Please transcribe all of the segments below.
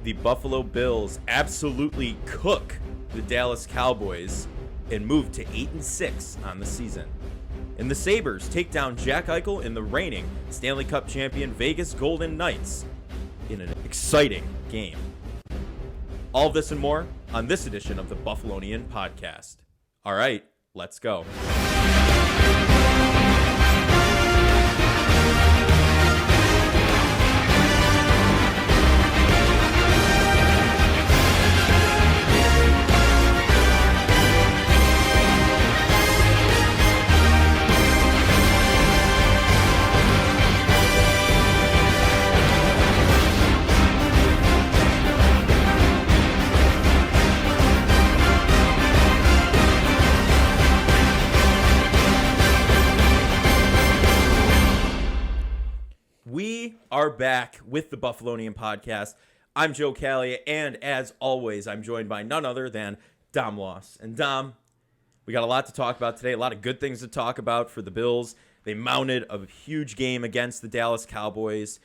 the Buffalo Bills absolutely cook the Dallas Cowboys and move to 8-6 on the season. And the Sabres take down Jack Eichel and the reigning Stanley Cup champion Vegas Golden Knights in an exciting game. All of this and more on this edition of the Buffalonian podcast. All right, let's go. We are back with the Buffalonian podcast. I'm Joe Callia, and as always, I'm joined by none other than Dom Loss. And Dom, we got a lot to talk about today, a lot of good things to talk about for the Bills. They mounted a huge game against the Dallas Cowboys.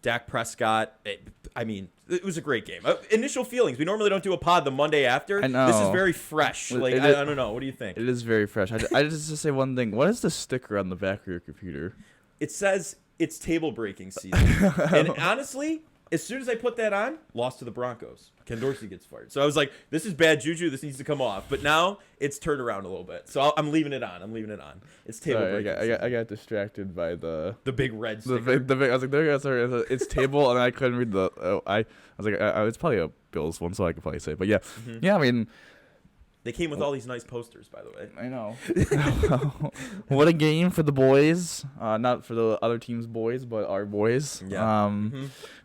Dak Prescott, it was a great game. Initial feelings, we normally don't do a pod the Monday after. I know. This is very fresh. I don't know. What do you think? It is very fresh. I just say one thing. What is the sticker on the back of your computer? It says it's table breaking season. And honestly, as soon as I put that on, lost to the Broncos. Ken Dorsey gets fired. So I was like, this is bad juju. This needs to come off. But now it's turned around a little bit. So I'm leaving it on. It's table breaking. I got distracted by the big red sticker. The big. I was like, sorry, it's table, and I couldn't read the. I was like, it's probably a Bills one, so I could probably say. But yeah, yeah. I mean, they came with all these nice posters, by the way. I know. What a game for the boys. Not for the other team's boys, but our boys. Yeah.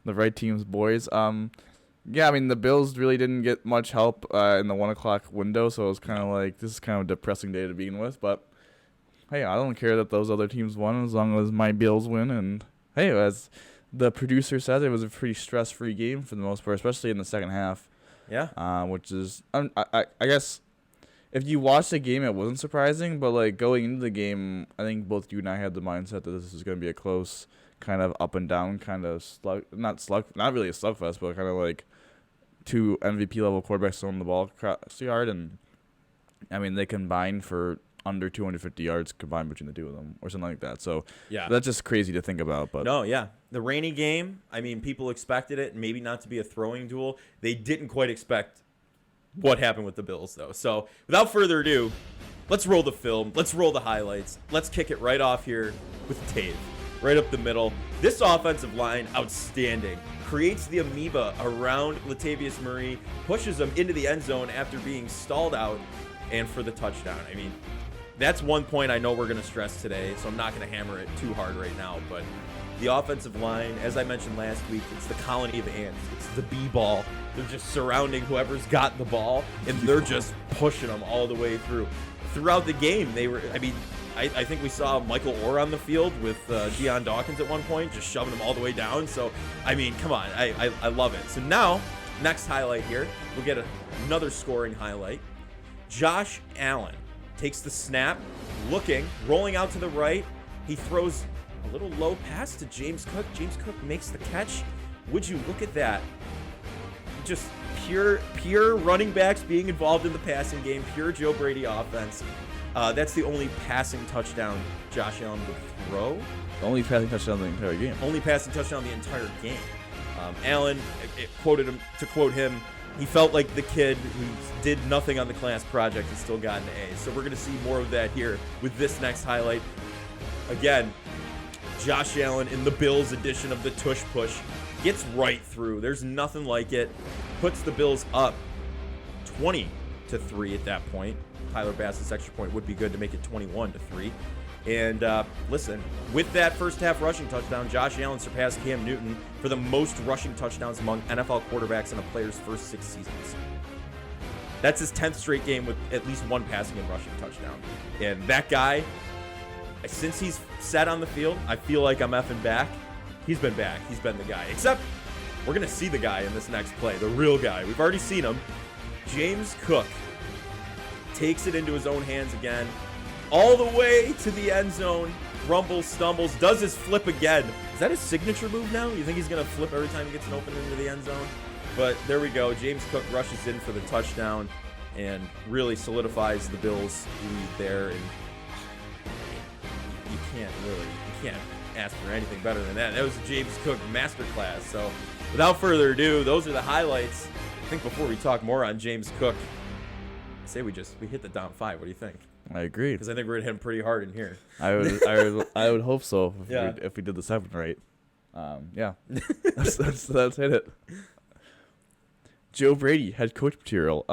The right team's boys. Yeah, I mean, the Bills really didn't get much help in the 1 o'clock window, so it was kind of like, this is kind of a depressing day to begin with. But, hey, I don't care that those other teams won as long as my Bills win. And, hey, as the producer said, it was a pretty stress-free game for the most part, especially in the second half. Yeah. Which is, I guess, if you watched the game, it wasn't surprising. But, like, going into the game, I think both you and I had the mindset that this is going to be a close kind of up and down kind of not really a slugfest, but kind of like two MVP level quarterbacks throwing the ball across the yard, and I mean they combined for under 250 yards combined between the two of them or something like that. So yeah, that's just crazy to think about. But no, yeah, the rainy game. I mean, people expected it maybe not to be a throwing duel. They didn't quite expect what happened with the Bills though. So without further ado, let's roll the film. Let's roll the highlights. Let's kick it right off here with Tave. Right up the middle. This offensive line, outstanding. Creates the amoeba around Latavius Murray, pushes him into the end zone after being stalled out, and for the touchdown. I mean, that's one point I know we're going to stress today, so I'm not going to hammer it too hard right now. But the offensive line, as I mentioned last week, it's the colony of ants. It's the B-ball. They're just surrounding whoever's got the ball, and they're just pushing them all the way through. Throughout the game, they were, I think we saw Michael Orr on the field with Deion Dawkins at one point, just shoving him all the way down. So, I mean, come on. I love it. So now, next highlight here, we'll get another scoring highlight. Josh Allen takes the snap, rolling out to the right. He throws a little low pass to James Cook. James Cook makes the catch. Would you look at that? Just pure running backs being involved in the passing game, pure Joe Brady offense. That's the only passing touchdown Josh Allen would throw. The only passing touchdown the entire game. Only passing touchdown the entire game. Allen, to quote him, he felt like the kid who did nothing on the class project and still got an A. So we're going to see more of that here with this next highlight. Again, Josh Allen in the Bills edition of the tush push gets right through. There's nothing like it. Puts the Bills up 20-3 at that point. Tyler Bassett's extra point would be good to make it 21-3. And listen, with that first half rushing touchdown, Josh Allen surpassed Cam Newton for the most rushing touchdowns among NFL quarterbacks in a player's first 6 seasons. That's his 10th straight game with at least one passing and rushing touchdown. And that guy, since he's sat on the field, I feel like I'm effing back. He's been back. He's been the guy. Except we're going to see the guy in this next play, the real guy. We've already seen him. James Cook takes it into his own hands again, all the way to the end zone, rumbles, stumbles, does his flip again. Is that his signature move now? You think he's going to flip every time he gets an open into the end zone? But there we go. James Cook rushes in for the touchdown and really solidifies the Bills' lead there. And you can't ask for anything better than that. That was a James Cook masterclass. So without further ado, those are the highlights. I think before we talk more on James Cook, I say we hit the Dom 5. What do you think? I agree. Because I think we're going to hit him pretty hard in here. I would hope so if we did the 7 right. Yeah. Let's hit it. Joe Brady, head coach material.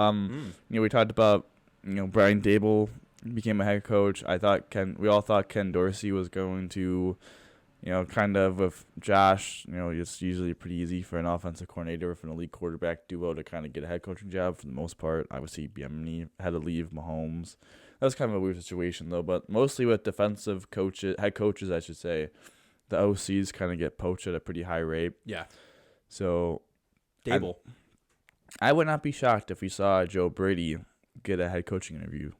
We talked about, Brian Dable became a head coach. We all thought Ken Dorsey was going to, kind of with Josh, it's usually pretty easy for an offensive coordinator with an elite quarterback duo to kind of get a head coaching job for the most part. Obviously, Bieniemy had to leave Mahomes. That was kind of a weird situation though, but mostly with defensive coaches, head coaches, I should say, the OCs kind of get poached at a pretty high rate. Yeah. So Dable. I would not be shocked if we saw Joe Brady get a head coaching interview.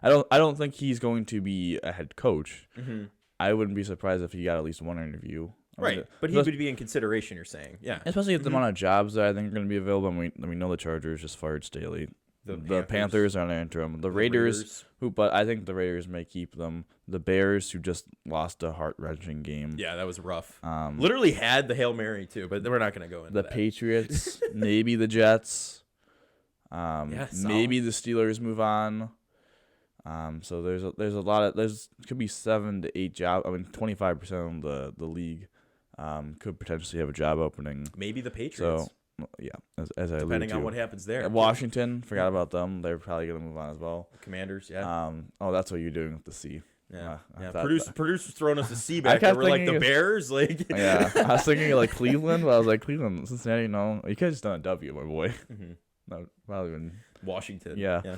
I don't think he's going to be a head coach. Mm-hmm. I wouldn't be surprised if he got at least one interview. Right, but he would be in consideration, you're saying. Yeah. Especially with the amount of jobs that I think are going to be available. And we know the Chargers just fired Staley. The Panthers are on an interim. The Raiders, but I think the Raiders may keep them. The Bears, who just lost a heart-wrenching game. Yeah, that was rough. Literally had the Hail Mary, too, but we're not going to go into that. The Patriots, maybe the Jets. Maybe the Steelers move on. So there's a lot of could be 7 to 8 jobs. 25% of the league could potentially have a job opening. Maybe the Patriots. So yeah, as I depending on what happens there. Washington, forgot about them. They're probably gonna move on as well. Commanders, yeah. That's what you're doing with the C. Yeah. Producer's throwing us a C back there. We're like the Bears, like. Yeah, I was thinking like Cleveland, but I was like Cleveland, Cincinnati. No, you could have just done a W, my boy. Mm-hmm. No, probably been Washington. Yeah.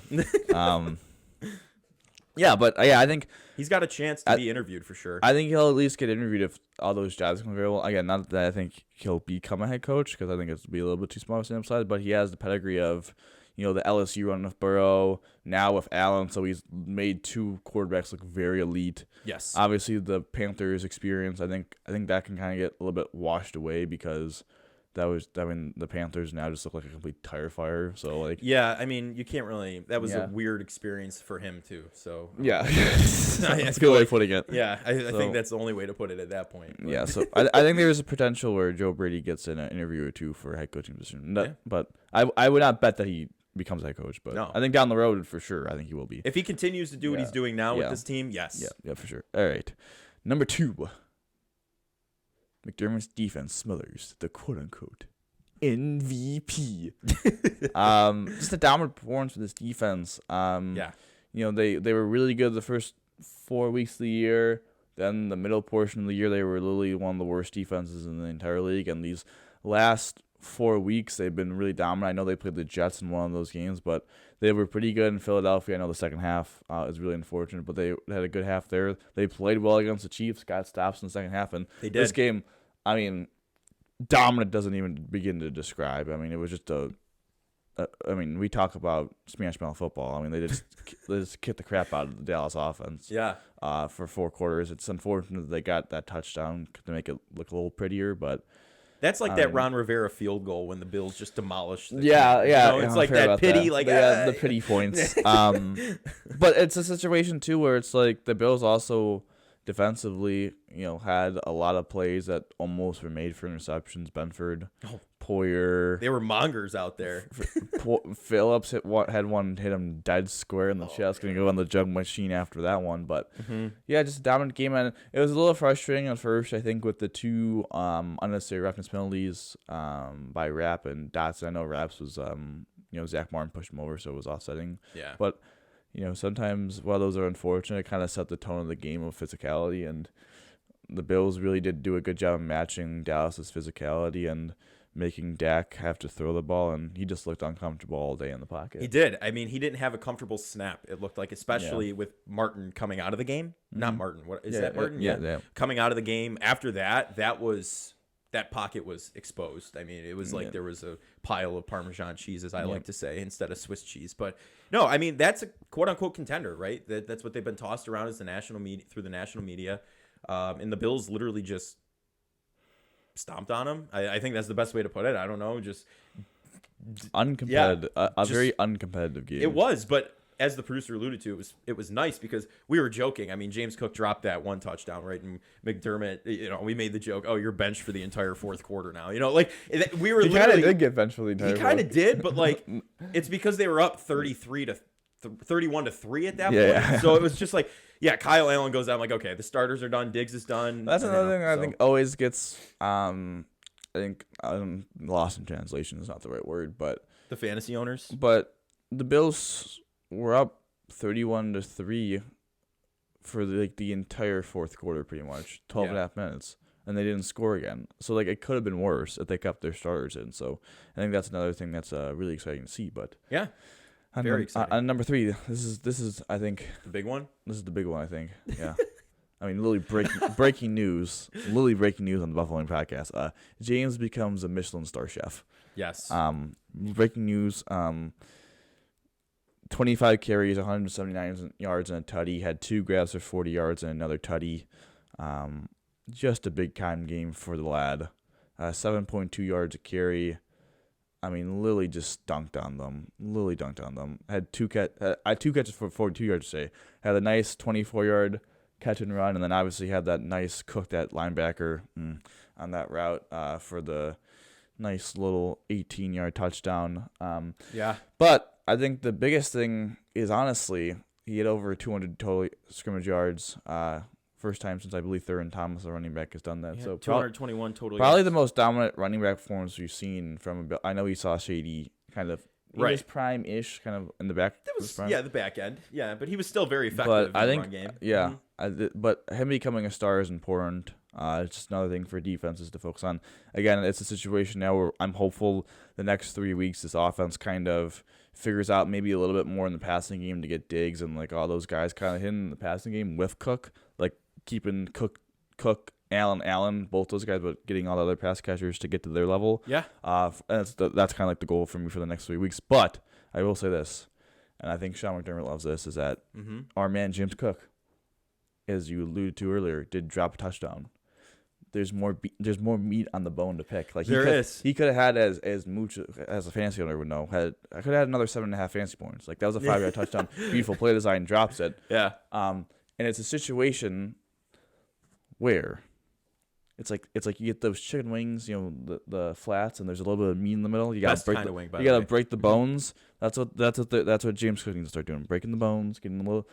Yeah, but I think he's got a chance to be interviewed for sure. I think he'll at least get interviewed if all those jobs come available. Again, not that I think he'll become a head coach because I think it's be a little bit too small of a sample size, but he has the pedigree of, the LSU run with Burrow, now with Allen, so he's made 2 quarterbacks look very elite. Yes. Obviously, the Panthers experience, I think that can kind of get a little bit washed away because the Panthers now just look like a complete tire fire. So like, yeah, you can't really. That was a weird experience for him too. So yeah, that's a good way of putting it. Yeah, I think that's the only way to put it at that point. But. Yeah, so I think there's a potential where Joe Brady gets in an interview or 2 for a head coaching position. But I would not bet that he becomes head coach. But no. I think down the road for sure, I think he will be. If he continues to do what he's doing now with this team, yes. Yeah, for sure. All right, number 2. McDermott's defense smothers the quote-unquote MVP. Just a dominant performance for this defense. They were really good the first 4 weeks of the year. Then the middle portion of the year, they were literally one of the worst defenses in the entire league. And these last 4 weeks, they've been really dominant. I know they played the Jets in one of those games, but they were pretty good in Philadelphia. I know the second half is really unfortunate, but they had a good half there. They played well against the Chiefs, got stops in the second half, and they did. This game, dominant doesn't even begin to describe. It was just we talk about Spanish Mountain football. They just kicked the crap out of the Dallas offense. Yeah. For 4 quarters. It's unfortunate that they got that touchdown to make it look a little prettier, but. That's like that Ron Rivera field goal when the Bills just demolished the team. It's like that pity, that. The pity points. But it's a situation too where it's like the Bills also defensively, had a lot of plays that almost were made for interceptions. Benford, Poyer. They were mongers out there. Phillips had one hit him dead square in the chest. Going to go on the jug machine after that one. But, just a dominant game. And it was a little frustrating at first, I think, with the 2 unnecessary roughness penalties by Rapp and Dotson. I know Rapp's was, Zach Martin pushed him over, so it was offsetting. Yeah. But, sometimes while those are unfortunate, it kind of set the tone of the game of physicality. And the Bills really did do a good job of matching Dallas's physicality and making Dak have to throw the ball, and he just looked uncomfortable all day in the pocket. He did. He didn't have a comfortable snap, it looked like, especially with Martin coming out of the game. Mm-hmm. Not Martin. What is that, Martin? Yeah. Coming out of the game. After that pocket was exposed. It was like there was a pile of Parmesan cheese, as I like to say, instead of Swiss cheese. But no, that's a quote-unquote contender, right? That's what they've been tossed around as the national media, through the national media. And the Bills literally just stomped on them. I think that's the best way to put it. I don't know, just uncompetitive, a very uncompetitive game. It was, but as the producer alluded to, it was nice because we were joking. I mean, James Cook dropped that one touchdown, right? And McDermott, we made the joke, oh, you're benched for the entire fourth quarter now. Like we were. He kind of did get benched for the entire. He kind of did, but like it's because they were up 31-3 at that point. So it was just like, yeah, Kyle Allen goes out. I'm like, okay, the starters are done. Diggs is done. That's another thing I think always gets. I think lost in translation is not the right word, but the fantasy owners. But the Bills were up 31-3 for the entire fourth quarter, pretty much 12 and a half minutes, and they didn't score again. So like it could have been worse if they kept their starters in. So I think that's another thing that's really exciting to see. But yeah, very exciting. On number 3, this is I think the big one. This is the big one, I think. Yeah. I mean, literally breaking news. Literally breaking news on the Buffalonian podcast. James becomes a Michelin star chef. Yes. Breaking news. 25 carries, 179 yards, and a tutty. Had 2 grabs for 40 yards and another tutty. Just a big-time game for the lad. 7.2 yards a carry. I mean, Lily just dunked on them. Had two catches for 42 yards today. Had a nice 24-yard catch and run, and then obviously had that nice cook that linebacker on that route for the nice little 18-yard touchdown. But I think the biggest thing is, honestly, he had over 200 total scrimmage yards. First time since I believe Thurman Thomas, the running back, has done that. Yeah, so 221 total probably yards. the most dominant running back performance we've seen from. I know he saw Shady kind of in his prime-ish, kind of in the back. That was the back end. Yeah, but he was still very effective in the run game. Yeah, but him becoming a star is important. It's just another thing for defenses to focus on. Again, it's a situation now where I'm hopeful the next 3 weeks this offense kind of figures out maybe a little bit more in the passing game to get Diggs and like all those guys kind of hitting the passing game with Cook, like keeping Cook, Allen, both those guys, but getting all the other pass catchers to get to their level. Yeah. And that's kind of like the goal for me for the next 3 weeks. But I will say this, and I think Sean McDermott loves this, is that our man James Cook, as you alluded to earlier, did drop a touchdown. There's more meat on the bone to pick. Like he could have had as Mooch as a fantasy owner would know. I could have had another 7.5 fantasy points. Like that was a 5-yard touchdown. Beautiful play design, drops it. Yeah. And it's a situation where it's like you get those chicken wings, the flats, and there's a little bit of meat in the middle. You gotta break the bones. That's what James Cook needs to start doing. Breaking the bones, getting a little.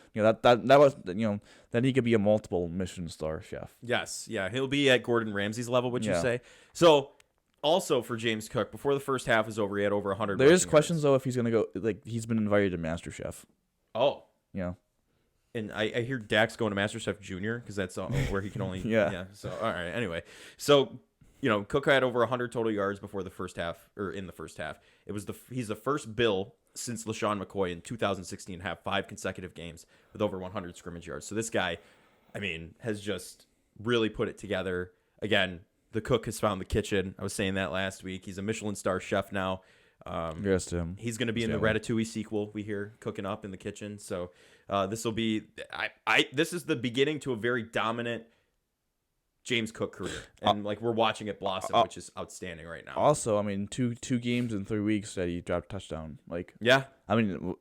Then he could be a multiple Michelin star chef. Yes, yeah, he'll be at Gordon Ramsay's level. Would you say? So, also for James Cook, before the first half is over, he had over 100. There is questions though if he's gonna go. Like he's been invited to MasterChef. Oh, And I hear Dak's going to MasterChef Junior because that's where he can only So all right. Anyway, so Cook had over 100 total yards before the first half, or in the first half. He's the first Bill since LaShawn McCoy in 2016 to have 5 consecutive games with over 100 scrimmage yards. So this guy, I mean, has just really put it together. Again, the cook has found the kitchen. I was saying that last week. He's a Michelin star chef now. Yes, Tim. He's going to be in the Ratatouille sequel. We hear cooking up in the kitchen. So this will be. This is the beginning to a very dominant James Cook career, and we're watching it blossom, which is outstanding right now. Also, I mean, two games in 3 weeks that he dropped a touchdown. I mean,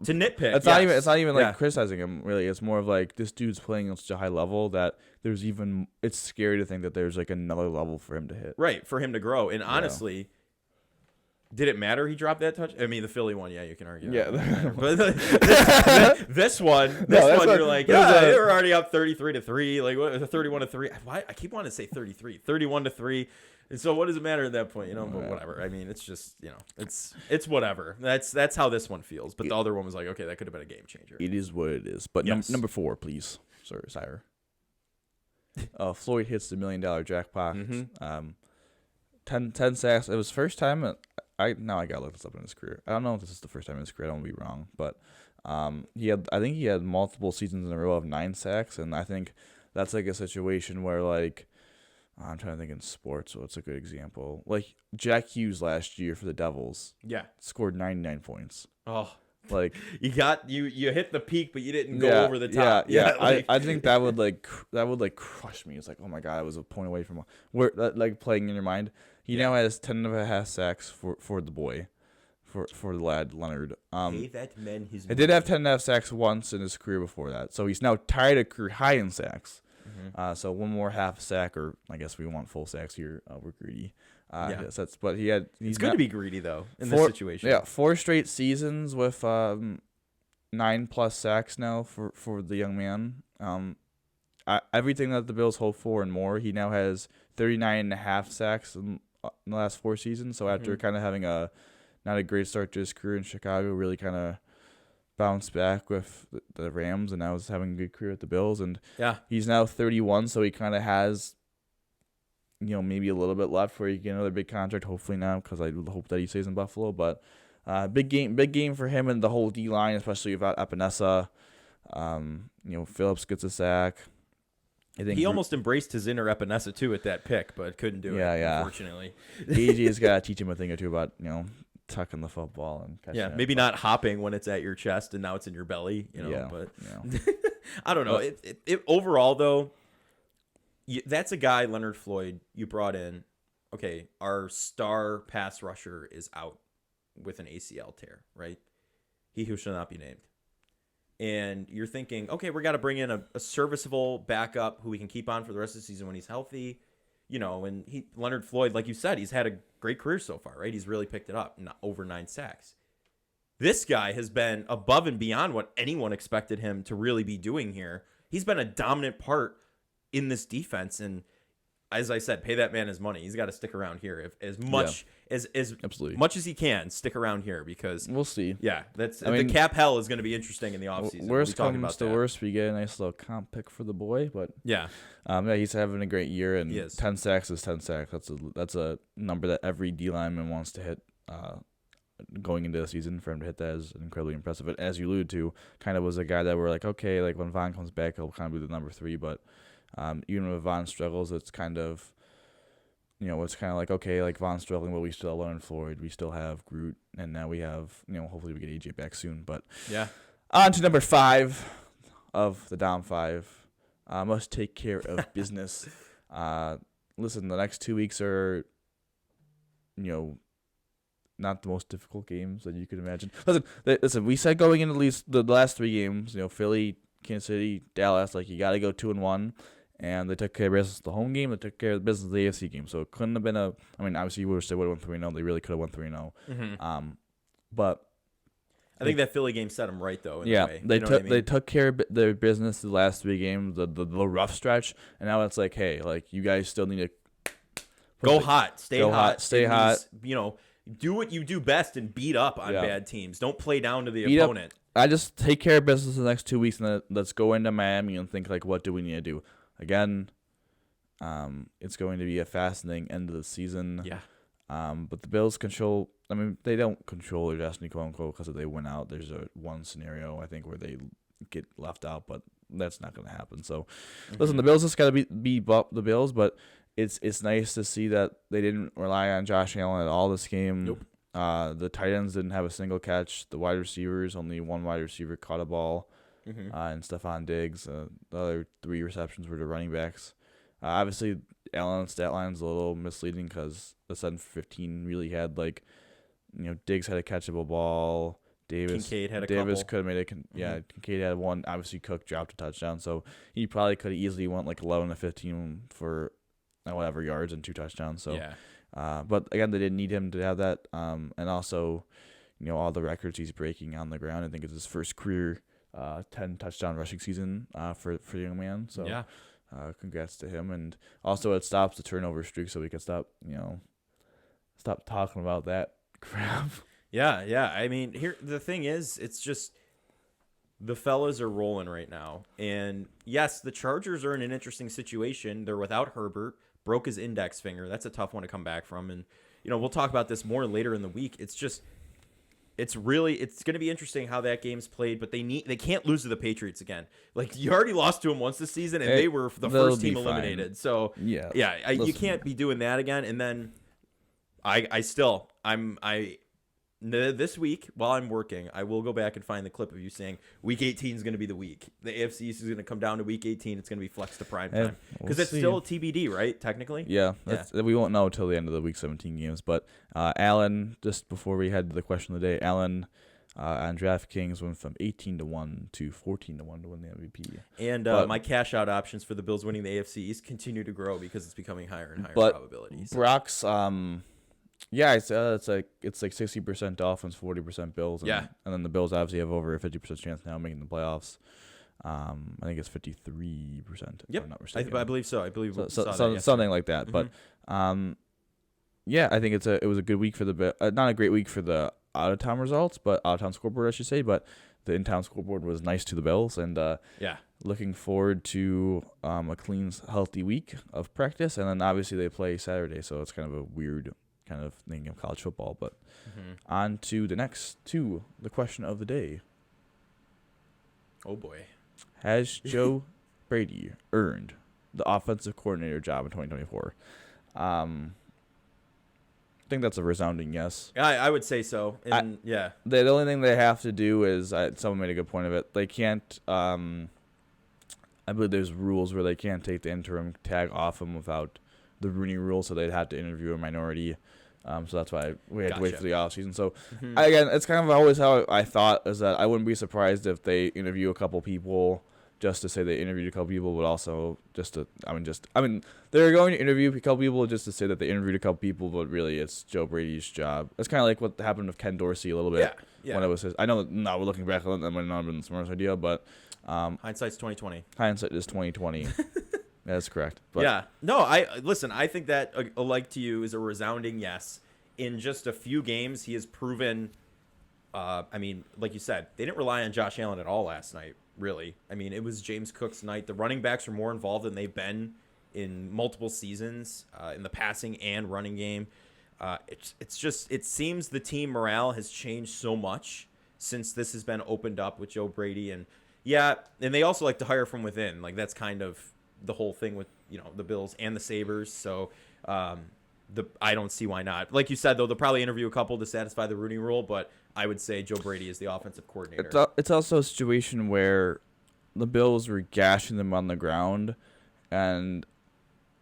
to nitpick. It's not even like criticizing him. Really, it's more of like this dude's playing on such a high level that it's scary to think that there's like another level for him to hit. Right, for him to grow, and honestly. Did it matter he dropped that touch? I mean, the Philly one, you can argue. Yeah. But this one, you're like, they were already up 33-3, like 31-3. Why I keep wanting to say 31-3. And so what does it matter at that point? But whatever. I mean, it's just, it's whatever. That's how this one feels. But the other one was like, okay, that could have been a game changer. It is what it is. But number 4, please, sire. Floyd hits the $1 million jackpot. 10 sacks. It was first time. I gotta look this up in his career. I don't know if this is the first time in his career. I don't want to be wrong, but I think he had multiple seasons in a row of 9 sacks, and I think that's like a situation where I'm trying to think in sports. So it's a good example. Like Jack Hughes last year for the Devils. Yeah, scored 99 points. Oh Like you hit the peak, but you didn't go over the top. Yeah. Like, I think that would crush me. It's like, oh my god, I was a point away from where like playing in your mind. He now has 10.5 sacks for the boy, for the lad Leonard. pay that man his He money. did have 10.5 sacks once in his career before that, so he's now tied a career high in sacks. So one more half sack, or I guess we want full sacks here. We're greedy. But he's It's good to be greedy though in this situation. Yeah, 4 straight seasons with 9+ sacks now for the young man. Everything that the Bills hope for and more. He now has 39.5 sacks in the last 4 seasons. So after kind of having not a great start to his career in Chicago, really kind of bounced back with the Rams, and now is having a good career at the Bills. And he's now 31, so he kind of has, maybe a little bit left where he can get another big contract. Hopefully not, because I hope that he stays in Buffalo. But big game for him and the whole D line, especially without Epinesa. Phillips gets a sack. I think he almost embraced his inner Epinesa too at that pick, but couldn't do it. Unfortunately, AJ's got to teach him a thing or two about tucking the football and catching it. Maybe not hopping when it's at your chest and now it's in your belly. But I don't know. It overall though, that's a guy, Leonard Floyd, you brought in. Okay, our star pass rusher is out with an ACL tear, right? He who shall not be named. And you're thinking, okay, we're got to bring in a serviceable backup who we can keep on for the rest of the season when he's healthy. And Leonard Floyd, like you said, he's had a great career so far, right? He's really picked it up, over 9 sacks. This guy has been above and beyond what anyone expected him to really be doing here. He's been a dominant part in this defense, and as I said, pay that man his money. He's got to stick around here as much as he can. Stick around here because we'll see. Yeah, the cap hell is going to be interesting in the offseason. Worst comes to worst, we get a nice little comp pick for the boy. But he's having a great year, and 10 sacks is 10 sacks. That's a number that every D lineman wants to hit. Going into the season, for him to hit that is incredibly impressive. But as you alluded to, kind of was a guy that we're like, okay, like when Von comes back, he'll kind of be the number 3, but. Even when Von struggles, it's kind of, like, okay, like Von's struggling, but we still have Leonard Floyd, we still have Groot, and now we have, hopefully we get AJ back soon. But on to number 5 of the down 5. Must take care of business. Listen, the next 2 weeks are, not the most difficult games that you could imagine. Listen, we said going into at least the last 3 games, Philly, Kansas City, Dallas, like you got to go 2-1. And they took care of business the home game. They took care of business of the AFC game. So it couldn't have been obviously you would have said would have won 3-0. They really could have won 3-0. But I think that Philly game set them right, though. In a way. They took care of their business the last 3 games, the rough stretch. And now it's like, hey, like you guys still need to go hot, stay hot. Do what you do best and beat up on bad teams. Don't play down to the opponent. I just take care of business the next 2 weeks, and then let's go into Miami and think like, what do we need to do? Again, it's going to be a fascinating end of the season. Yeah. But the Bills control. I mean, they don't control their destiny, quote unquote, because if they win out, there's one scenario I think where they get left out, but that's not going to happen. So, listen, the Bills just got to be the Bills, but it's nice to see that they didn't rely on Josh Allen at all this game. Nope. The tight ends didn't have a single catch. The wide receivers, only one wide receiver caught a ball. And Stephon Diggs. The other 3 receptions were to running backs. Obviously, Allen's stat line's a little misleading because the 7-15 really had Diggs had a catchable ball. Kincaid had a Davis couple. could have made it. Kincaid had one. Obviously, Cook dropped a touchdown, so he probably could have easily went 11-15 for whatever yards and 2 touchdowns. So, but again, they didn't need him to have that. And also, all the records he's breaking on the ground. I think it's his first career 10 touchdown rushing season for the young man. So congrats to him. And also it stops the turnover streak, so we can stop talking about that crap. Yeah. I mean, here the thing is, it's just the fellas are rolling right now. And yes, the Chargers are in an interesting situation. They're without Herbert, broke his index finger. That's a tough one to come back from. And we'll talk about this more later in the week. It's going to be interesting how that game's played, but they can't lose to the Patriots again. Like, you already lost to them once this season, and they were the first team eliminated. So you can't be doing that again. And then I This week, while I'm working, I will go back and find the clip of you saying Week 18 is going to be the week. The AFC East is going to come down to Week 18. It's going to be flexed to prime time because it's still TBD, right? Technically. Yeah, we won't know until the end of the Week 17 games. But Allen, just before we head to the question of the day, Allen on DraftKings went from 18-1 to 14-1 to win the MVP. And my cash out options for the Bills winning the AFC East continue to grow because it's becoming higher and higher probabilities. Brock's yeah, it's like 60% Dolphins, 40% Bills. And, and then the Bills obviously have over a 50% chance now of making the playoffs. I think it's 53%. Yep, if I'm not mistaken. I believe so. I believe something like that. But yeah, I think it was a good week for the not a great week for the out of town results, but out of town scoreboard I should say. But the in town scoreboard was nice to the Bills, and looking forward to a clean, healthy week of practice, and then obviously they play Saturday, so it's kind of a weird kind of thing of college football. But on to the question of the day. Oh boy. Has Joe Brady earned the offensive coordinator job in 2024? I think that's a resounding yes. I would say so. And the only thing they have to do is, someone made a good point of it, they can't, I believe there's rules where they can't take the interim tag off him without the Rooney rule, so they'd have to interview a minority. So that's why we had to wait for the offseason. So, again, it's kind of always how I thought, is that I wouldn't be surprised if they interview a couple people just to say they interviewed a couple people, but also they're going to interview a couple people just to say that they interviewed a couple people, but really it's Joe Brady's job. It's kind of like what happened with Ken Dorsey a little bit when it was his. I know now we're looking back on that might not have been the smartest idea, but hindsight's 2020. Hindsight is 2020. That's correct. But I think that alike to you is a resounding yes. In just a few games, he has proven. Like you said, they didn't rely on Josh Allen at all last night. Really, it was James Cook's night. The running backs were more involved than they've been in multiple seasons in the passing and running game. It seems the team morale has changed so much since this has been opened up with Joe Brady, and they also like to hire from within. Like that's kind of the whole thing with the Bills and the Sabres. So I don't see why not. Like you said though, they'll probably interview a couple to satisfy the Rooney Rule, but I would say Joe Brady is the offensive coordinator. It's also a situation where the Bills were gashing them on the ground, and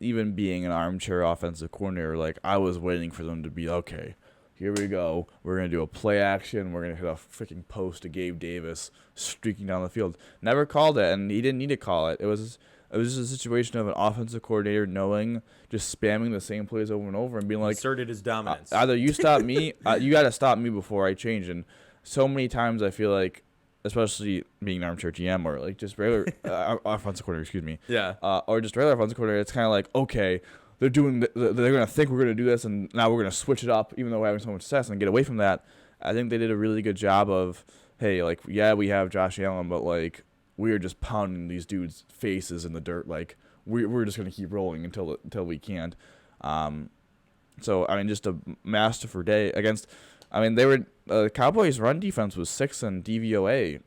even being an armchair offensive coordinator, like I was waiting for them to be okay. Here we go. We're gonna do a play action. We're gonna hit a freaking post to Gabe Davis streaking down the field. Never called it, and he didn't need to call it. It was just a situation of an offensive coordinator knowing, just spamming the same plays over and over and being like, asserted his dominance. Either you stop me, you got to stop me before I change. And so many times I feel like, especially being an armchair GM or like just regular offensive coordinator, excuse me. Yeah. Or just regular offensive coordinator, it's kind of like, okay, they're going to think we're going to do this, and now we're going to switch it up, even though we're having so much success, and get away from that. I think they did a really good job of, hey, like, yeah, we have Josh Allen, but like, we're just pounding these dudes' faces in the dirt. Like we're just gonna keep rolling until we can't. So just a masterful day against. They were the Cowboys' run defense was 6th in DVOA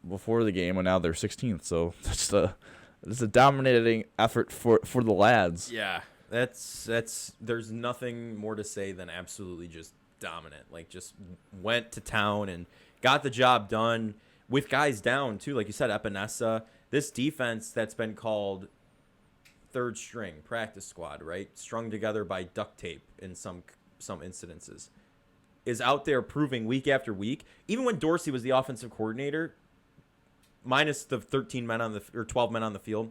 before the game, and now they're 16th. So it's a dominating effort for the lads. Yeah, that's there's nothing more to say than absolutely just dominant. Like just went to town and got the job done. With guys down, too, like you said, Epinesa, this defense that's been called third string, practice squad, right? Strung together by duct tape in some incidences, is out there proving week after week. Even when Dorsey was the offensive coordinator, minus the 12 men on the field,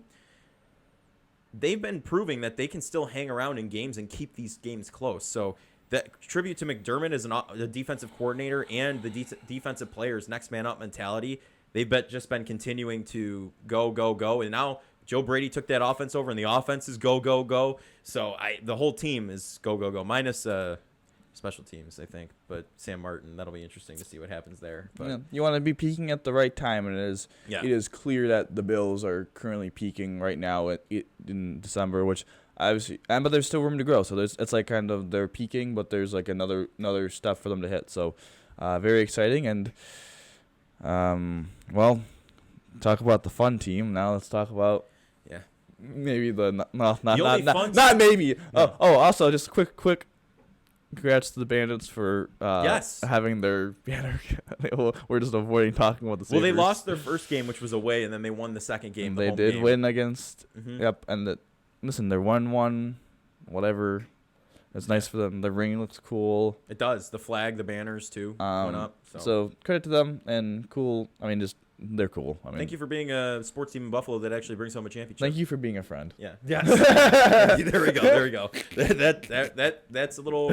they've been proving that they can still hang around in games and keep these games close. So that tribute to McDermott as a defensive coordinator and the defensive players' next man up mentality. They've just been continuing to go, and now Joe Brady took that offense over, and the offense is go. So the whole team is go, minus special teams, I think. But Sam Martin, that'll be interesting to see what happens there. But you want to be peaking at the right time, and it is clear that the Bills are currently peaking right now in December, which. Obviously, but there's still room to grow. So it's like kind of they're peaking, but there's like another step for them to hit. So very exciting. And talk about the fun team. Now let's talk about maybe the not maybe. No. Also just quick congrats to the Bandits for Yes. having their banner. We're just avoiding talking about the Sabres. Well, they lost their first game, which was away, and then they won the second game. They home did game. win against. Mhm. Yep, and listen, they're 1-1, whatever. It's nice for them. The ring looks cool. It does. The flag, the banners too went up. So credit to them and cool. I mean, just they're cool. I mean, Thank you for being a sports team in Buffalo that actually brings home a championship. Thank you for being a friend. Yeah. Yes. There we go. There we go. That's a little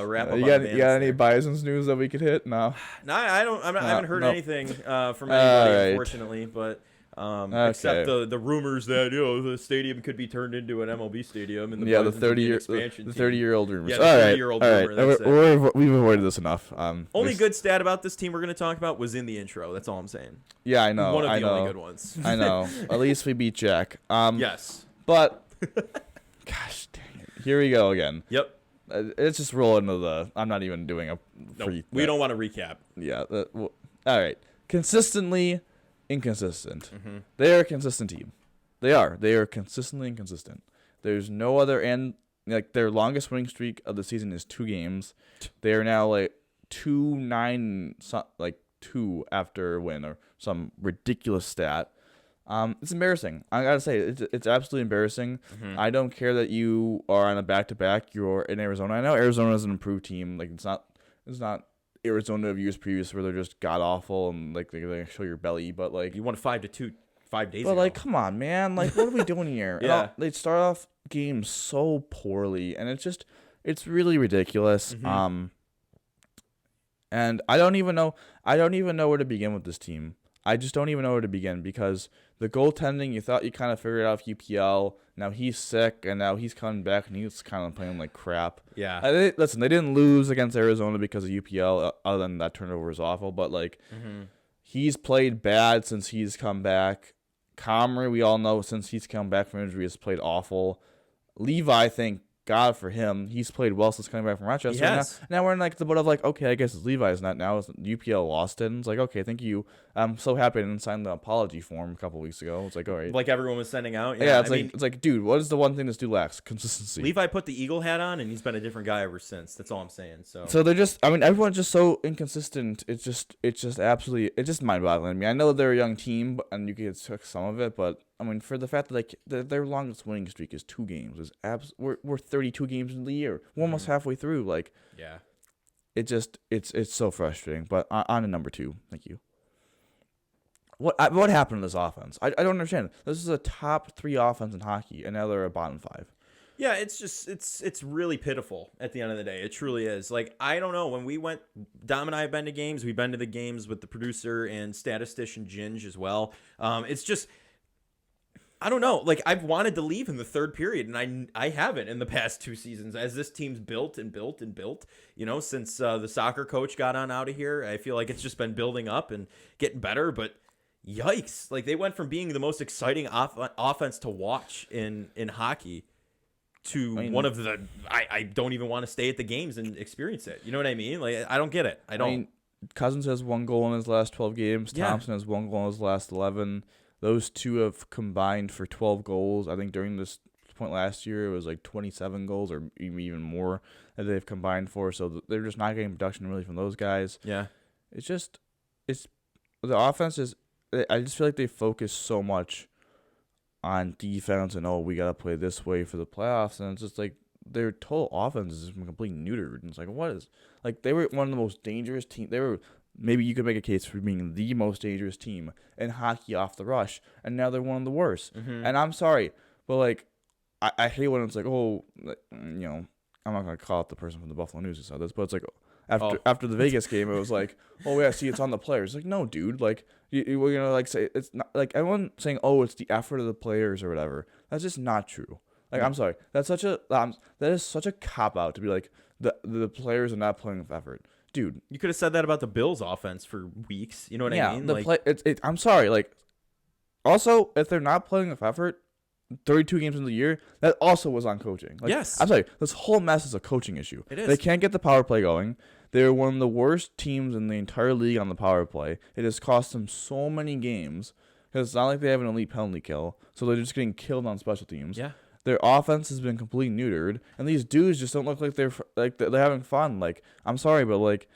wrap up. You got any Bison's news that we could hit? No. No, I don't. I haven't heard anything from anybody, right. unfortunately. But Okay. except the rumors that the stadium could be turned into an MLB stadium and the the Bisons would be an 30-year-old rumors. Yeah, the all 30-year-old right, rumor. That's it. We've avoided this enough. Only good stat about this team we're going to talk about was in the intro. That's all I'm saying. Yeah, I know. One of the I know. only good ones. I know. At least we beat Jack. Yes. But gosh dang it, here we go again. Yep. Let's just roll into the. I'm not even doing a. We don't want to recap. Yeah. All right. Consistently inconsistent. Mm-hmm. They are a consistent team. They are. They are consistently inconsistent. There's no other end. Like their longest winning streak of the season is 2 games. They are now like 2-9, like 2 after a win or some ridiculous stat. It's embarrassing. I gotta say, it's absolutely embarrassing. Mm-hmm. I don't care that you are on a back-to-back. You're in Arizona. I know Arizona is an improved team. Like it's not Arizona of years previous where they're just god awful and like they show your belly. But like You won 5-2 5 days ago. but like, come on, man. Like, what are we doing here? Yeah. They start off games so poorly, and it's really ridiculous. Mm-hmm. And I don't even know where to begin with this team. I just don't even know where to begin because the goaltending, you thought you kind of figured out UPL. Now he's sick, and now he's coming back, and he's kind of playing like crap. Yeah. Listen, they didn't lose against Arizona because of UPL, other than that turnover is awful. But like, he's played bad since he's come back. Comrie, we all know since he's come back from injury, has played awful. Levi, thank God for him, he's played well since coming back from Rochester. Yes. Now we're in like the boat of like, okay, I guess it's Levi's not now. It's UPL lost it. And it's like, okay, thank you. I'm so happy I didn't sign the apology form a couple weeks ago. It's like, all right. Like everyone was sending out. Yeah, I mean, it's like, dude, what is the one thing this dude lacks? Consistency. Levi put the Eagle hat on, and he's been a different guy ever since. That's all I'm saying. So they're just, I mean, everyone's just so inconsistent. It's just absolutely, it's just mind-boggling. I mean, I know they're a young team, and you could took some of it, but I mean, for the fact that like their longest winning streak is 2 games, is we're 32 games in the year, we're almost halfway through. Like, yeah, it's so frustrating. But on to number 2, thank you. What happened to this offense? I don't understand. This is a top 3 offense in hockey, and now they're a bottom 5. Yeah, it's just it's really pitiful at the end of the day. It truly is. Like, I don't know, when we went, Dom and I have been to games. We've been to the games with the producer and statistician Ginge as well. It's just, I don't know. Like, I've wanted to leave in the third period, and I haven't in the past 2 seasons as this team's built and built and built. You know, since the soccer coach got on out of here, I feel like it's just been building up and getting better. But yikes! Like, they went from being the most exciting offense to watch in hockey to one of the I don't even want to stay at the games and experience it. You know what I mean? Like, I don't get it. I mean, Cousins has 1 goal in his last 12 games. Yeah. Thompson has 1 goal in his last 11. Those 2 have combined for 12 goals. I think during this point last year, it was like 27 goals or even more that they've combined for. So they're just not getting production really from those guys. yeah. It's the offense is. I just feel like they focus so much on defense and we gotta play this way for the playoffs, and it's just like their total offense is completely neutered. And it's like, what is, like, they were one of the most dangerous teams. They were, maybe you could make a case for being the most dangerous team in hockey off the rush, and now they're one of the worst. And I'm sorry, but like, I hate when it's like, I'm not gonna call out the person from the Buffalo News who said this, but it's like after the Vegas game, it was like, it's on the players. Like, no, dude, like we're gonna like say it's not, like everyone saying, it's the effort of the players or whatever. That's just not true. Like, I'm sorry, that's such a that is such a cop out to be like the players are not playing with effort, dude. You could have said that about the Bills' offense for weeks. You know what I mean? I'm sorry. Like, also, if they're not playing with effort, 32 games in the year, that also was on coaching. Like, yes. I'm sorry. This whole mess is a coaching issue. It is. They can't get the power play going. They're one of the worst teams in the entire league on the power play. It has cost them so many games because it's not like they have an elite penalty kill, so they're just getting killed on special teams. Yeah. Their offense has been completely neutered, and these dudes just don't look like they're having fun. Like, I'm sorry, but like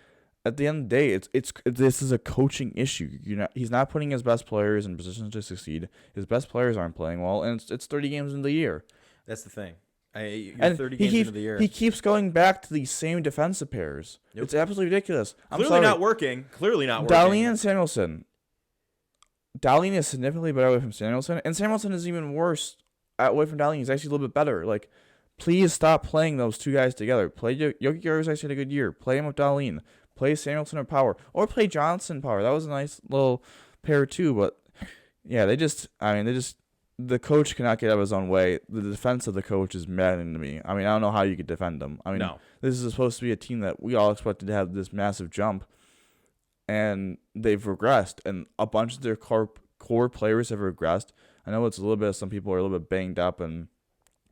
at the end of the day, it's this is a coaching issue. He's not putting his best players in positions to succeed. His best players aren't playing well, and it's 30 games into the year. That's the thing. And 30 games into the year. He keeps going back to these same defensive pairs. Yep. It's absolutely ridiculous. Clearly not working. Clearly not working. Dahlin and Samuelsson. Dahlin is significantly better away from Samuelsson, and Samuelsson is even worse away from Dahlin. He's actually a little bit better. Like, please stop playing those two guys together. Play Yogi Gara's actually had a good year. Play him with Dahlin. Play Samuelsson or Power, or play Johnson Power. That was a nice little pair too. But yeah, the coach cannot get out of his own way. The defense of the coach is maddening to me. I mean, I don't know how you could defend them. I mean, no. This is supposed to be a team that we all expected to have this massive jump, and they've regressed, and a bunch of their core players have regressed. I know it's a little bit, some people are a little bit banged up and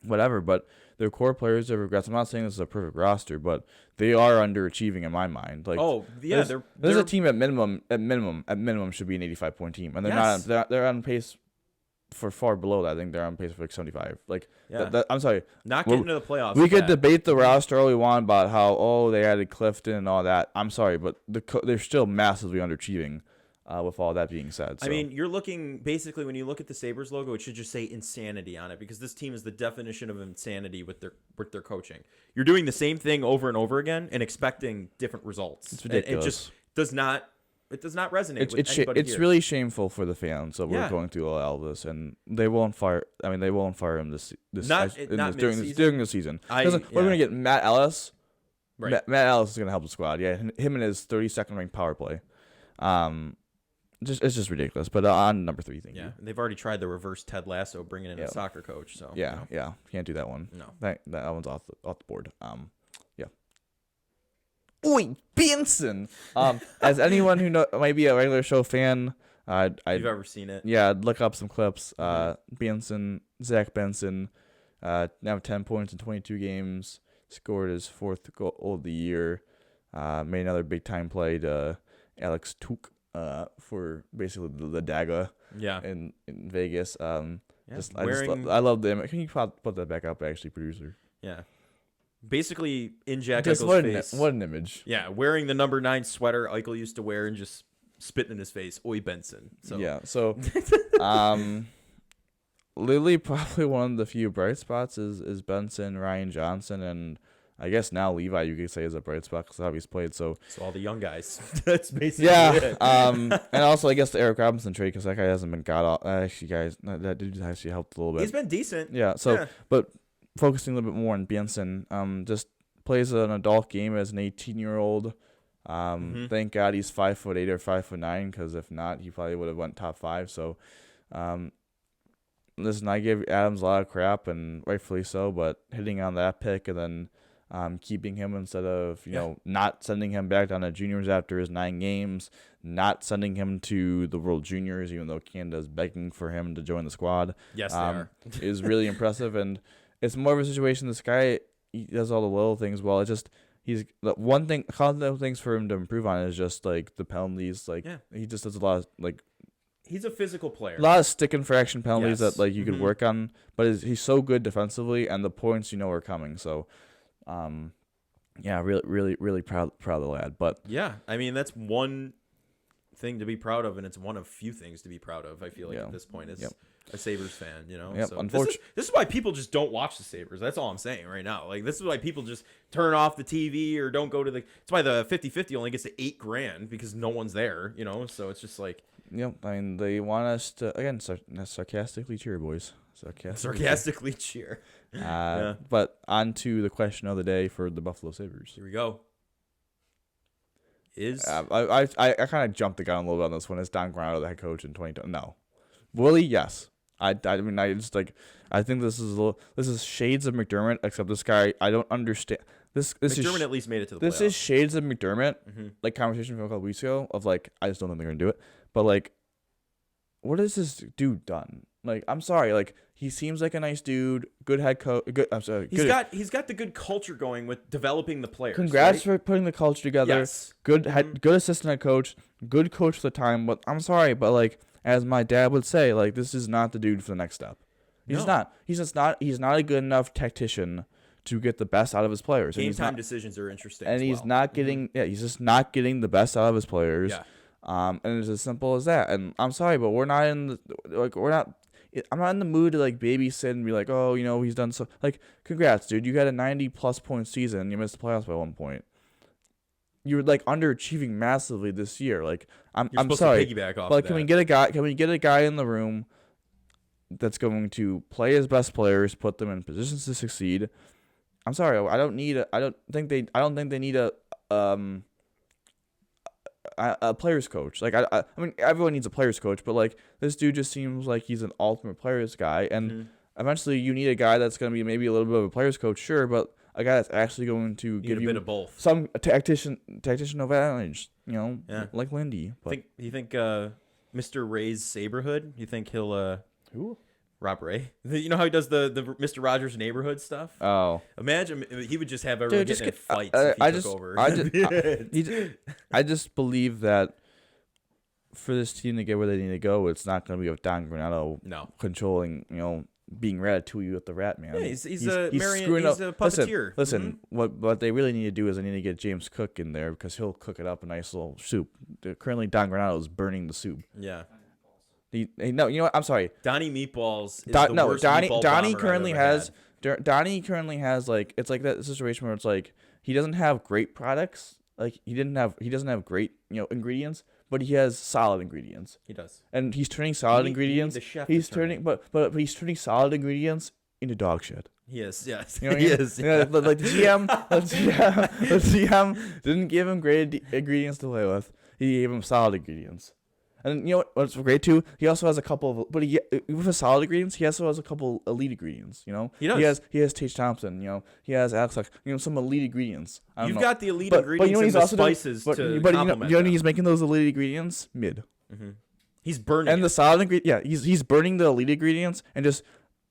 whatever, but their core players have regressed. I'm not saying this is a perfect roster, but they are underachieving in my mind. Like, there's a team at minimum should be an 85-point team, and they're on pace for far below that. I think they're on pace for like 75. Like, I'm sorry, not getting to the playoffs. We could debate the roster all we want about how they added Clifton and all that. I'm sorry, but they're still massively underachieving. With all that being said, so. I mean, you're looking basically when you look at the Sabres logo, it should just say insanity on it, because this team is the definition of insanity with their coaching. You're doing the same thing over and over again and expecting different results. It's ridiculous. It just does not resonate with anybody It's here. really shameful for the fans that we're going through all this, and they won't fire. I mean, they won't fire him during the season. We're gonna get Matt Ellis. Right. Matt Ellis is gonna help the squad. Yeah, him and his 32nd ranked power play. It's just ridiculous. But on number 3 thing. Yeah, they've already tried the reverse Ted Lasso, bringing in a soccer coach. So yeah, can't do that one. No, that one's off the board. Yeah. Oi, Benson. As anyone who might be a regular show fan, you've ever seen it? Yeah, I'd look up some clips. Benson, Zach Benson, now 10 points in 22 games. Scored his 4th goal of the year. Made another big time play to Alex Tuch. For basically the Daga in Vegas. I love the image. Can you put that back up, actually, producer? Yeah. Basically, in Jack Eichel's face. What an image. Yeah, wearing the number 9 sweater Eichel used to wear and just spitting in his face. Oi, Benson. So. Yeah, so Lily, probably one of the few bright spots is Benson, Ryan Johnson, and I guess now Levi, you could say, is a bright spot because how he's played. So all the young guys. That's basically it. And also I guess the Eric Robinson trade, because that guy hasn't been got off. Actually, guys, that dude actually helped a little bit. He's been decent. Yeah. So, but focusing a little bit more on Benson, just plays an adult game as an 18-year-old. Thank God he's 5'8" or 5'9", because if not, he probably would have went top 5. So, listen, I give Adams a lot of crap, and rightfully so, but hitting on that pick and then keeping him instead of, not sending him back down to juniors after his 9 games, not sending him to the World Juniors, even though Canada's begging for him to join the squad. Yes, they are. Is really impressive. And it's more of a situation, this guy, he does all the little things well. It's just, he's the one thing, constant things for him to improve on is just like the penalties. He just does a lot of he's a physical player. A lot of stick and fraction penalties that you could work on, but he's so good defensively, and the points are coming. So, really proud of the lad. But yeah, I mean that's one thing to be proud of, and it's one of few things to be proud of. I feel like at this point as a Sabres fan, So unfortunately, this is why people just don't watch the Sabres. That's all I'm saying right now. Like this is why people just turn off the TV or don't go to the. It's why the 50-50 only gets to $8,000 because no one's there. So it's just like. Yep, I mean they want us to again sarcastically cheer, boys. Sarcastically cheer. But on to the question of the day for the Buffalo Sabres. Here we go. I kind of jumped the gun a little bit on this one. Is Don Granato the head coach in 2020? No. Willie, yes. I mean I just I think this is shades of McDermott, except this guy I don't understand. This McDermott at least made it to the playoffs. This is shades of McDermott, like conversation from a couple weeks ago of I just don't think they're gonna do it. But what has this dude done? I'm sorry, he seems like a nice dude, good head coach. He's got the good culture going with developing the players. Congrats for putting the culture together. Yes. Good assistant head coach, good coach for the time. But I'm sorry, but as my dad would say, this is not the dude for the next step. He's not. He's just not. He's not a good enough tactician to get the best out of his players. Game time decisions are interesting. And he's not getting. Yeah, he's just not getting the best out of his players. Yeah. And it's as simple as that. And I'm sorry, but we're not in the we're not. I'm not in the mood to babysit and be like, oh, he's done so. Congrats, dude. You got a 90+ point season. You missed the playoffs by 1 point. You were underachieving massively this year. I'm sorry. To piggyback off but can we get a guy? Can we get a guy in the room that's going to play his best players, put them in positions to succeed? I'm sorry. I don't think they need a players coach. I mean, everyone needs a players coach, but this dude just seems like he's an ultimate players guy. And eventually, you need a guy that's going to be maybe a little bit of a players coach, sure, but a guy that's actually going to give you a bit of both. Some tactician advantage, like Lindy. But you think Mr. Ray's Saberhood? You think he'll who? Rob Ray. You know how he does the Mr. Rogers neighborhood stuff? Oh. Imagine he would just have everyone getting in fights if he took over. I just believe that for this team to get where they need to go, it's not going to be with Don Granato controlling, being Ratatouille with the Rat Man. Yeah, he's a puppeteer. Listen, what they really need to do is they need to get James Cook in there because he'll cook it up a nice little soup. Currently, Don Granato is burning the soup. Yeah. No, you know what? I'm sorry. Donnie Meatballs is the worst meatball Donnie bomber currently I've ever has. Donnie currently has it's like that situation where it's he doesn't have great products. He doesn't have great ingredients, but he has solid ingredients. He does, and he's turning solid ingredients. He's turning, but he's turning solid ingredients into dog shit. He is, yes. He is. Yeah, the GM didn't give him great ingredients to play with. He gave him solid ingredients. And you know what's great too? He also has a couple of, with his solid ingredients, he also has a couple elite ingredients. He does. He has Tage Thompson. He has Alex, some elite ingredients. You've got the elite ingredients and the spices to complement them. He's making those elite ingredients mid. Mm-hmm. He's burning. And the solid ingredient, he's burning the elite ingredients and just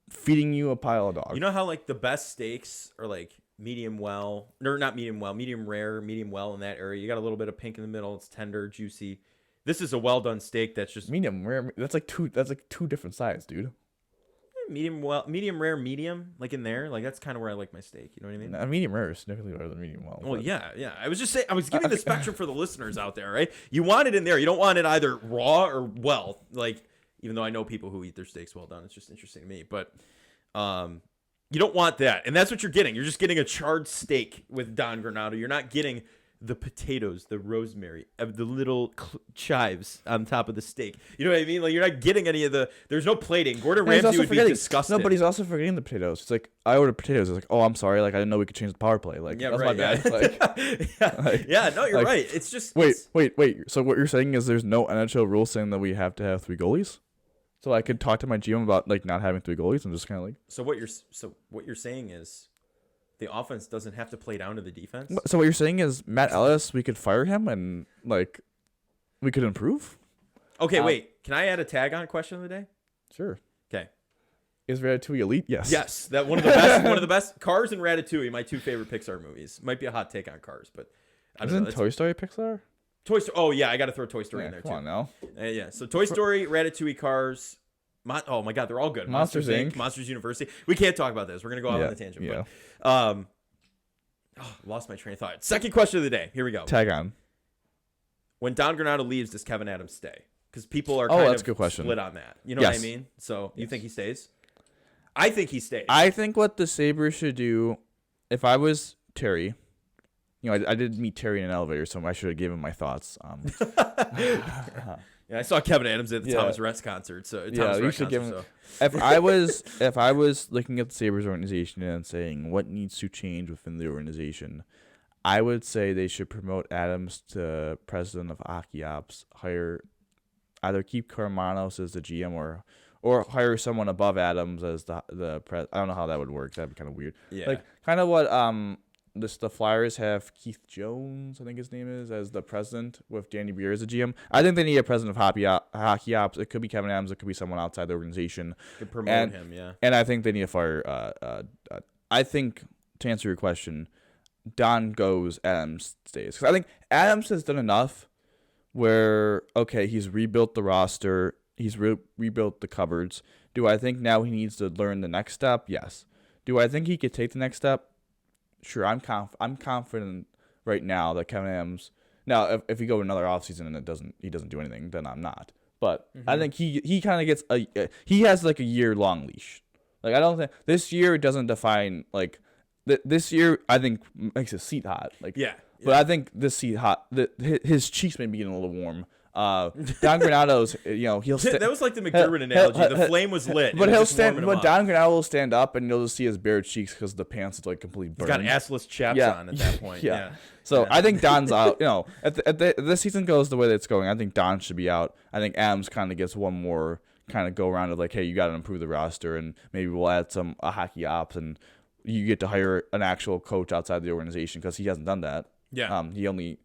feeding you a pile of dog. You know how the best steaks are medium well, or not medium well, medium rare, medium well in that area. You got a little bit of pink in the middle. It's tender, juicy. This is a well done steak that's just medium rare. That's two different sides, dude. Medium well, medium rare, medium in there. That's kind of where I like my steak. You know what I mean? No, medium rare is significantly better than medium well. Well, yeah. I was just saying. I was giving the spectrum for the listeners out there, right? You want it in there. You don't want it either raw or well. Even though I know people who eat their steaks well done, it's just interesting to me. But you don't want that, and that's what you're getting. You're just getting a charred steak with Don Granato. You're not getting the potatoes, the rosemary, the little chives on top of the steak. You know what I mean? You're not getting any of the. There's no plating. Gordon Ramsay would be disgusted. No, but he's also forgetting the potatoes. It's I ordered potatoes. It's oh, I'm sorry. I didn't know we could change the power play. Yeah, that's right, my bad. Yeah. No, you're right. It's just wait. So what you're saying is there's no NHL rule saying that we have to have 3 goalies? So I could talk to my GM about not having 3 goalies and just kind of So what you're saying is the offense doesn't have to play down to the defense. So what you're saying is Matt Ellis, we could fire him and we could improve. Okay, wait. Can I add a tag on question of the day? Sure. Okay. Is Ratatouille elite? Yes. Yes. That one of the best. Cars and Ratatouille, my 2 favorite Pixar movies. Might be a hot take on Cars, but I don't know. Toy Story Pixar? Toy Story. Oh yeah, I got to throw Toy Story in there too. Come on now. Yeah. So Toy Story, Ratatouille, Cars. Oh my God, they're all good. Monsters Inc. Monsters University. We can't talk about this. We're gonna go out on a tangent. Yeah. But, lost my train of thought. Second question of the day. Here we go. Tag on. When Don Granato leaves, does Kevin Adams stay? Because people are kind of a good question. Split on that. You know what I mean? So you think he stays? I think he stays. I think what the Sabres should do, if I was Terry, I did meet Terry in an elevator, so I should have given my thoughts. Yeah, I saw Kevin Adams at the Thomas Rhett concert. So you should give him. If I was looking at the Sabres organization and saying what needs to change within the organization, I would say they should promote Adams to president of hockey ops. Either keep Karmanos as the GM or hire someone above Adams as the pres. I don't know how that would work. That'd be kind of weird. Yeah. Kind of what the Flyers have Keith Jones, I think his name is, as the president with Danny Briere as a GM. I think they need a president of hockey ops. It could be Kevin Adams. It could be someone outside the organization. Could promote him, yeah. And I think they need to fire. I think, to answer your question, Don goes, Adams stays. Because I think Adams has done enough where, okay, he's rebuilt the roster. He's rebuilt the cupboards. Do I think now he needs to learn the next step? Yes. Do I think he could take the next step? Sure. I'm confident right now that Kevin Adams. Now, if we go another offseason and he doesn't do anything, then I'm not. But I think he kind of gets he has like a year long leash. Like I don't think this year doesn't define like this year. I think makes his seat hot. Like but I think this seat hot. His cheeks may be getting a little warm. Don Granado's, he'll that was like the McDermott analogy. The flame was lit, but he'll stand. But Don Granado will stand up, and you'll just see his bare cheeks because the pants is like completely burned. He's got assless chaps on at that point. So I think Don's out. At this season goes the way that it's going, I think Don should be out. I think Adams kind of gets one more kind of go around of like, hey, you got to improve the roster, and maybe we'll add a hockey ops, and you get to hire an actual coach outside the organization because he hasn't done that. Don Granado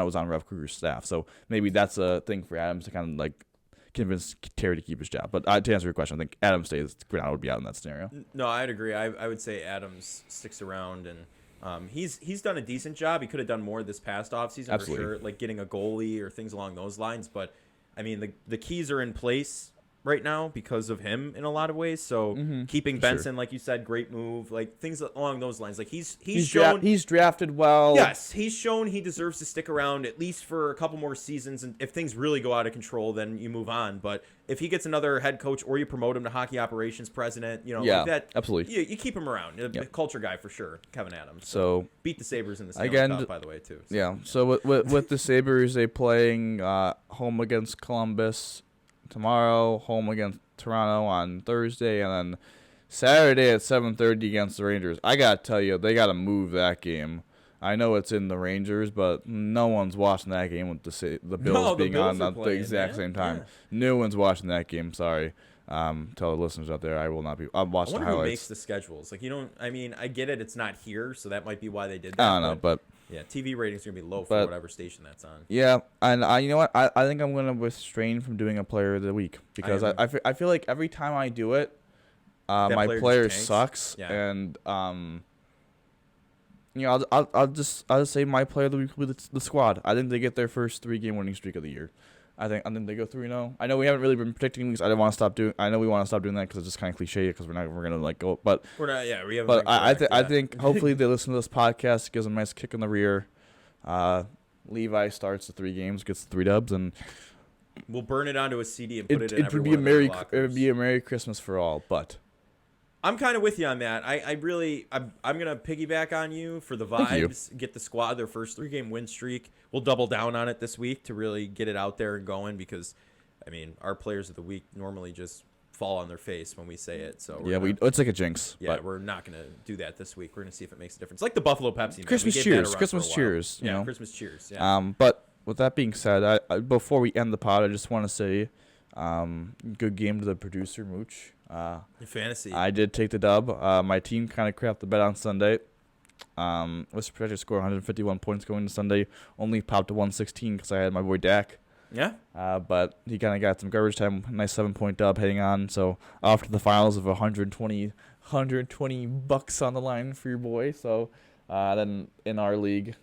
was on Rev Kruger's staff, so maybe that's a thing for Adams to kind of like convince Terry to keep his job. But to answer your question, I think Adams stays. Granado would be out in that scenario. No, I'd agree. I would say Adams sticks around, and he's done a decent job. He could have done more this past offseason for sure, like getting a goalie or things along those lines. But I mean, the keys are in place right now because of him in a lot of ways. So keeping Benson, like you said, great move. Like things along those lines. Like he's shown he's drafted well. Yes, he's shown he deserves to stick around at least for a couple more seasons. And if things really go out of control, then you move on. But if he gets another head coach or you promote him to hockey operations president, like that, absolutely, you keep him around. A culture guy for sure, Kevin Adams. So beat the Sabres in the Stanley Cup, by the way, too. So, So with the Sabres, they playing home against Columbus tomorrow, home against Toronto on Thursday, and then Saturday at 7:30 against the Rangers. I gotta tell you, they gotta move that game. I know it's in the Rangers, but no one's watching that game with the Bills being on at the exact same time. Yeah. No one's watching that game. Sorry. Tell the listeners out there, I will not be. I'll watch the highlights. Who makes the schedules? Like I get it. It's not here, so that might be why they did that. I don't know, but yeah, TV ratings are gonna be low for whatever station that's on. Yeah, and you know what? I think I'm gonna refrain from doing a player of the week because I feel like every time I do it, my player sucks, and I'll just say my player of the week with the squad. I think they get their first 3-game winning streak of the year. I think they go 3-0. I know we haven't really been predicting these. I didn't want to stop doing. I know we want to stop doing that because it's just kind of cliche because we're gonna like go. But we're not. Yeah, we haven't. But I think hopefully they listen to this podcast, gives them a nice kick in the rear. Levi starts the 3 games, gets the 3 dubs, and we'll burn it onto a CD and put it in every one of their lockers. It would be a Merry Christmas for all. But I'm kind of with you on that. I'm gonna piggyback on you for the vibes. Get the squad their first 3-game win streak. We'll double down on it this week to really get it out there and going because, I mean, our players of the week normally just fall on their face when we say it. So it's like a jinx. Yeah, but we're not gonna do that this week. We're gonna see if it makes a difference. Like the Buffalo Pepsi. Christmas cheers. Christmas cheers. Yeah, Christmas cheers. Yeah. But with that being said, before we end the pod, I just want to say, good game to the producer Mooch. Fantasy. I did take the dub. My team kind of crapped the bet on Sunday. Was projected to score 151 points going to Sunday. Only popped to 116 because I had my boy Dak. Yeah. But he kind of got some garbage time. Nice 7-point dub heading on. So off to the finals of 120 bucks on the line for your boy. So then in our league,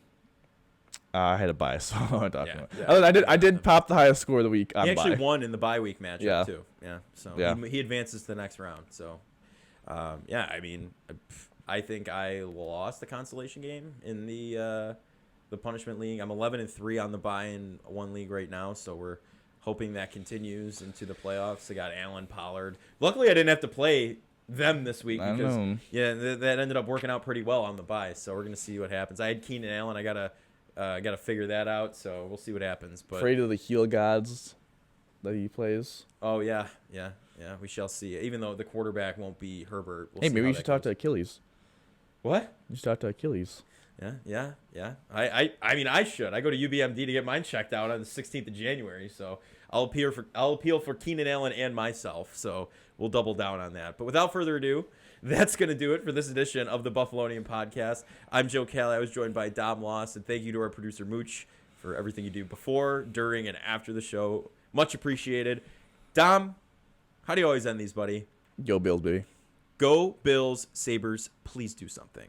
I had a bye, so I did pop the highest score of the week. He actually won in the bye week matchup too. Yeah, so he advances to the next round. So, I mean, I think I lost the consolation game in the punishment league. I'm 11-3 on the bye in one league right now, so we're hoping that continues into the playoffs. I got Allen, Pollard. Luckily, I didn't have to play them this week because that ended up working out pretty well on the bye. So we're gonna see what happens. I had Keenan Allen. I gotta figure that out, so we'll see what happens. But afraid of the heel gods that he plays. Oh yeah, we shall see. Even though the quarterback won't be Herbert. Hey, maybe you should talk to Achilles. What? You should talk to Achilles. Yeah. I mean, I should. I go to UBMD to get mine checked out on the 16th of January, so I'll appeal for Keenan Allen and myself. So we'll double down on that. But without further ado, that's going to do it for this edition of the Buffalonian podcast. I'm Joe Kelly. I was joined by Dom Loss, and thank you to our producer Mooch for everything you do before, during, and after the show. Much appreciated. Dom, how do you always end these, buddy? Go Bills, baby. Go Bills, Sabres. Please do something.